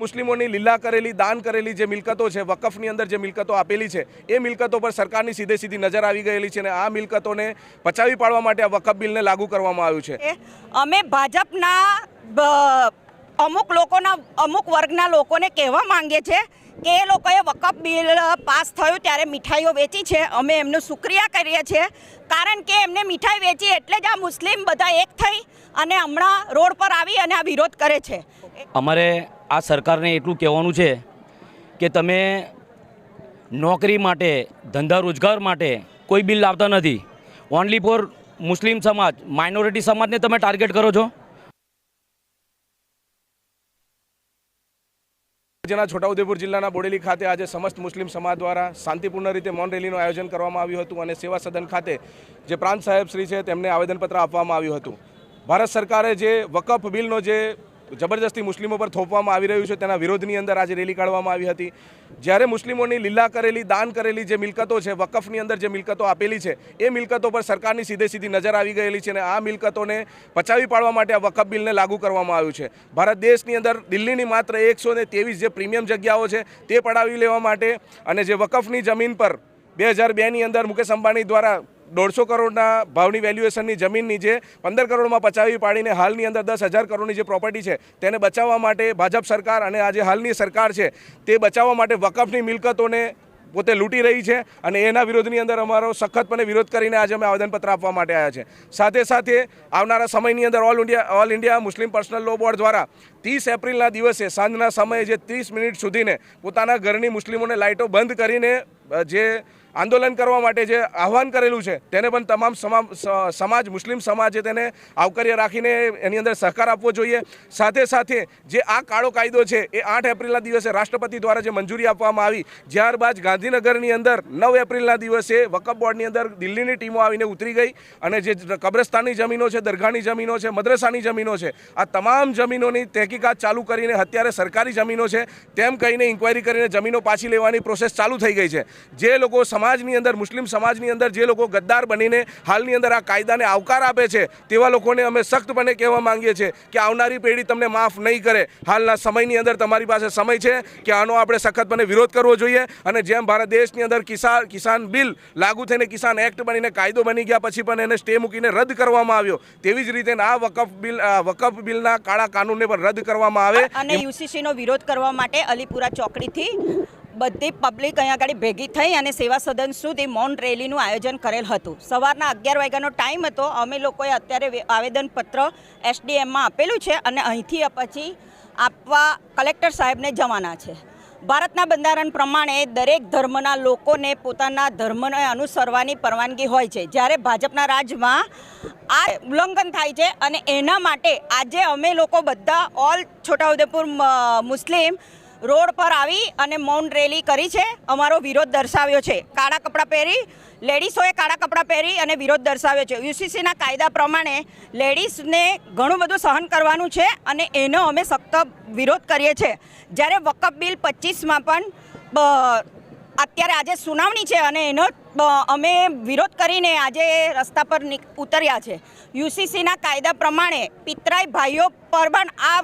મુસ્લિમોની લીલા કરેલી દાન કરેલી જે મિલકતો છે, વકફની અંદર જે મિલકતો આપેલી છે, એ મિલકતો પર સરકારની સીધી નજર આવી ગયેલી છે અને આ મિલકતોને પચાવી પાડવા માટે આ વકફ બિલને લાગુ કરવામાં આવ્યું છે। અમે ભાજપના અમુક વર્ગના લોકોને કહેવા માંગીએ છીએ કે એ લોકોએ વકફ બિલ પાસ થયું ત્યારે મીઠાઈઓ વેચી છે। અમે એમનું શુક્રિયા કરીએ છીએ, કારણ કે એમને મીઠાઈ વેચી એટલે જ આ મુસ્લિમ બધા એક થઈ અને હમણાં રોડ પર આવી અને આ વિરોધ કરે છે। અમારે આ સરકારને એટલું કહેવાનું છે કે તમે નોકરી માટે, ધંધા રોજગાર માટે કોઈ બિલ લાવતા નથી, ઓનલી ફોર મુસ્લિમ સમાજ, માઇનોરિટી સમાજને તમે ટાર્ગેટ કરો છો। જેના છોટાઉદેપુર જિલ્લાના બોડેલી ખાતે આજે સમસ્ત મુસ્લિમ સમાજ દ્વારા શાંતિપૂર્ણ રીતે મૌન રેલીનું આયોજન કરવામાં આવ્યું હતું અને સેવા સદન ખાતે જે પ્રાંત સાહેબ શ્રી છે તેમને આવેદનપત્ર આપવામાં આવ્યું હતું। ભારત સરકારે જે વકફ બિલનો જે જબરજસ્તી મુસ્લિમો પર થોપવામાં આવી રહ્યું છે તેના વિરોધની અંદર આજે રેલી કાઢવામાં આવી હતી। જ્યારે મુસ્લિમોની લીલા કરેલી દાન કરેલી જે મિલકતો છે, વકફની અંદર જે મિલકતો આપેલી છે, એ મિલકતો પર સરકારની સીધી નજર આવી ગયેલી છે અને આ મિલકતોને પચાવી પાડવા માટે આ વકફ બિલને લાગુ કરવામાં આવ્યું છે। ભારત દેશની અંદર દિલ્હીની માત્ર 123 જે પ્રીમિયમ જગ્યાઓ છે તે પડાવી લેવા માટે અને જે વકફની જમીન પર 2002ની અંદર મુકેશ અંબાણી દ્વારા 150 કરોડના ભાવની વેલ્યુએશનની જમીનની જે 15 કરોડમાં પચાવી પાડીને હાલની અંદર 10,000 કરોડની જે પ્રોપર્ટી છે તેને બચાવવા માટે ભાજપ સરકાર અને આજે હાલની સરકાર છે તે બચાવવા માટે વકફની મિલકતોને પોતે લૂંટી રહી છે અને એના વિરોધની અંદર અમારો સખતપણે વિરોધ કરીને આજે અમે આવેદનપત્ર આપવા માટે આવ્યા છે। સાથે સાથે આવનારા સમયની અંદર all India Muslim personal law board દ્વારા 30 એપ્રિલના દિવસે સાંજના સમયે જે 30 મિનિટ સુધીને પોતાના ઘરની મુસ્લિમોને લાઇટો બંધ કરીને જે આંદોલન કરવા માટે જે આહવાન કરેલું છે તેને પણ તમામ સમાજ, મુસ્લિમ સમાજે તેને આવકાર્ય રાખીને એની અંદર સહકાર આપવો જોઈએ। સાથે સાથે જે આ કાળો કાયદો છે એ 8 એપ્રિલના દિવસે રાષ્ટ્રપતિ દ્વારા જે મંજૂરી આપવામાં આવી, ત્યારબાદ ગાંધીનગરની અંદર 9 એપ્રિલના દિવસે વકફ બોર્ડની અંદર દિલ્હીની ટીમો આવીને ઉતરી ગઈ અને જે કબ્રસ્તાનની જમીનો છે, દરગાહની જમીનો છે, મદ્રસાની જમીનો છે, આ તમામ જમીનોની તહેકીકાત ચાલુ કરીને અત્યારે સરકારી જમીનો છે તેમ કહીને ઇન્ક્વાયરી કરીને જમીનો પાછી લેવાની પ્રોસેસ ચાલુ થઈ ગઈ છે। જે લોકો સમાજની અંદર, મુસ્લિમ સમાજની અંદર જે લોકો ગદ્દાર બનીને હાલની અંદર આ કાયદાને આવકાર આપે છે તેવા લોકોને અમે સખ્તપણે કહેવા માંગીએ છીએ કે આવનારી પેઢી તમને માફ નહીં કરે। હાલના સમયની અંદર તમારી પાસે સમય છે કે આનો આપણે સખતપણે વિરોધ કરવો જોઈએ અને જેમ ભારત દેશની અંદર કિસાન બિલ લાગુ થઈને કિસાન એક્ટ બનીને કાયદો બની ગયા પછી પણ એને સ્ટે મૂકીને રદ કરવામાં આવ્યો, તેવી જ રીતે આ વકફ બિલના કાળા કાનૂનને પણ રદ કરવામાં આવે અને યુસીસીનો વિરોધ કરવા માટે અલીપુરા ચોકડીથી બધી પબ્લિક અહીંયા આગળ ભેગી થઈ અને સેવા સદન સુધી મૌન રેલીનું આયોજન કરેલ હતું। સવારના 11 વાગ્યાનો ટાઈમ હતો। અમે લોકોએ અત્યારે આવેદનપત્ર એસડીએમમાં આપેલું છે અને અહીંથી પછી આપવા કલેક્ટર સાહેબને જવાના છે। ભારતના બંધારણ પ્રમાણે દરેક ધર્મના લોકોને પોતાના ધર્મને અનુસરવાની પરવાનગી હોય છે, જ્યારે ભાજપના રાજમાં આ ઉલ્લંઘન થાય છે અને એના માટે આજે અમે લોકો બધા ઓલ છોટાઉદેપુર મુસ્લિમ રોડ પર આવી અને મૌન રેલી કરી છે, અમારો વિરોધ દર્શાવ્યો છે। કાળા કપડાં પહેરી લેડીઝોએ કાળા કપડાં પહેરી અને વિરોધ દર્શાવ્યો છે। યુસીસીના કાયદા પ્રમાણે લેડીઝને ઘણું બધું સહન કરવાનું છે અને એનો અમે સખ્ત વિરોધ કરીએ છીએ। જ્યારે વકફ બિલ 25માં પણ અત્યારે આજે સુનાવણી છે અને એનો અમે વિરોધ કરીને આજે રસ્તા પર ઉતર્યા છે। યુસીસીના કાયદા પ્રમાણે પિતરાઈ ભાઈઓ પર પણ આ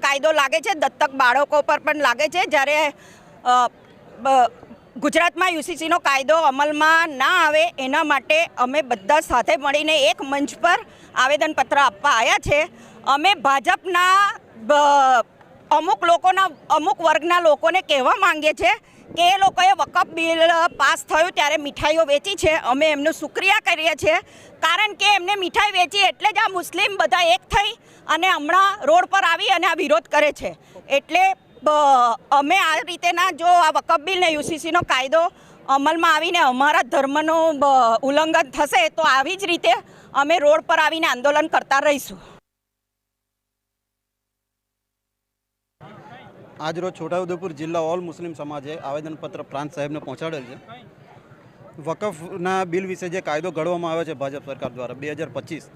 કાયદો લાગે છે, દત્તક બાળકો પર પણ લાગે છે। જ્યારે ગુજરાતમાં યુસીસીનો કાયદો અમલમાં ના આવે એના માટે અમે બધા સાથે મળીને એક મંચ પર આવેદનપત્ર આપવા આવ્યા છે। અમે ભાજપના અમુક વર્ગના લોકોને કહેવા માંગીએ છીએ કે એ લોકોએ વકફ બિલ પાસ થયું ત્યારે મીઠાઈઓ વેચી છે। અમે એમનું શુક્રિયા કરીએ છીએ, કારણ કે એમને મીઠાઈ વેચી એટલે જ આ મુસ્લિમ બધા એક થઈ અને હમણાં રોડ પર આવી અને આ વિરોધ કરે છે। એટલે અમે આ રીતેના જો આ વકફ બિલ ને યુસીસીનો કાયદો અમલમાં આવીને અમારા ધર્મનું ઉલ્લંઘન થશે તો આવી જ રીતે અમે રોડ પર આવીને આંદોલન કરતા રહીશું। આજરોજ છોટાઉદેપુર જિલ્લા ઓલ મુસ્લિમ સમાજે આવેદનપત્ર પ્રાંત સાહેબને પહોંચાડેલ છે। વકફના બિલ વિશે જે કાયદો ઘડવામાં આવ્યો છે ભાજપ સરકાર દ્વારા 2025,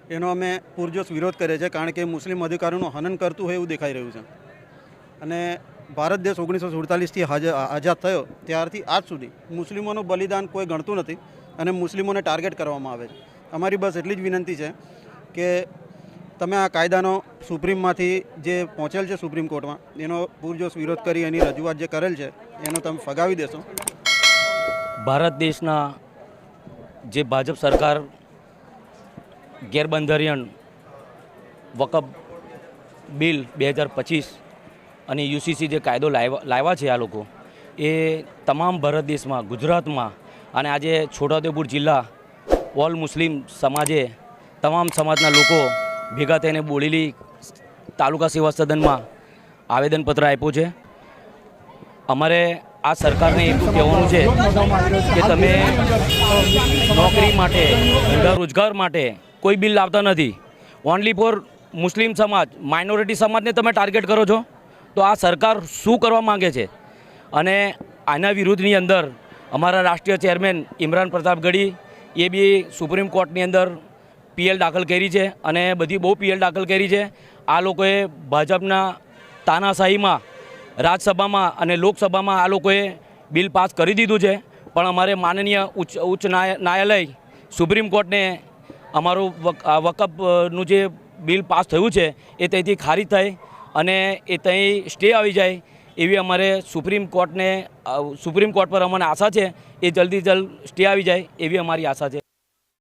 એનો અમે પૂરજોશ વિરોધ કરીએ છીએ, કારણ કે મુસ્લિમ અધિકારોનું હનન કરતું હોય એવું દેખાઈ રહ્યું છે। અને ભારત દેશ 1947થી આઝાદ થયો ત્યારથી આજ સુધી મુસ્લિમોનું બલિદાન કોઈ ગણતું નથી અને મુસ્લિમોને ટાર્ગેટ કરવામાં આવે છે। અમારી બસ એટલી જ વિનંતી છે કે તમે આ કાયદાનો સુપ્રીમમાંથી જે પહોંચેલ છે સુપ્રીમ કોર્ટમાં એનો પૂરજોશ વિરોધ કરી એની રજૂઆત જે કરેલ છે એનો તમે ફગાવી દેશો? ભારત દેશના જે ભાજપ સરકાર ગેરબંધારણીય વકફ બિલ 2025 અને યુસીસી જે કાયદો લાવ્યા છે આ લોકો, એ તમામ ભારત દેશમાં, ગુજરાતમાં અને આજે છોટાઉદેપુર જિલ્લા ઓલ મુસ્લિમ સમાજે તમામ સમાજના લોકો ભેગા થઈને બોડેલી તાલુકા સેવા સદનમાં આવેદનપત્ર આપ્યું છે. અમારે આ સરકારને એટલું કહેવાનું છે કે તમે નોકરી માટે, ધંધા રોજગાર માટે કોઈ બિલ લાવતા નથી. ઓનલી ફોર મુસ્લિમ સમાજ, માઇનોરિટી સમાજને તમે ટાર્ગેટ કરો છો. તો આ સરકાર શું કરવા માંગે છે? અને આના વિરુદ્ધની અંદર અમારા રાષ્ટ્રીય ચેરમેન ઇમરાન પ્રતાપ ગઢી એ બી સુપ્રીમ કોર્ટની અંદર પીએલ દાખલ કરી છે અને બધી બહુ પીએલ દાખલ કરી છે. આ લોકોએ ભાજપના તાનાશાહીમાં રાજ્યસભામાં અને લોકસભામાં આ લોકોએ બિલ પાસ કરી દીધું છે. પણ અમારે માનનીય ઉચ્ચ ન્યાયાલય સુપ્રીમ કોર્ટને અમારું વકફનું જે બિલ પાસ થયું છે એ ત્યાંથી ખારિજ થાય અને એ ત્યાં સ્ટે આવી જાય એવી અમારે સુપ્રીમ કોર્ટ પર અમને આશા છે. એ જલ્દી સ્ટે આવી જાય એવી અમારી આશા છે.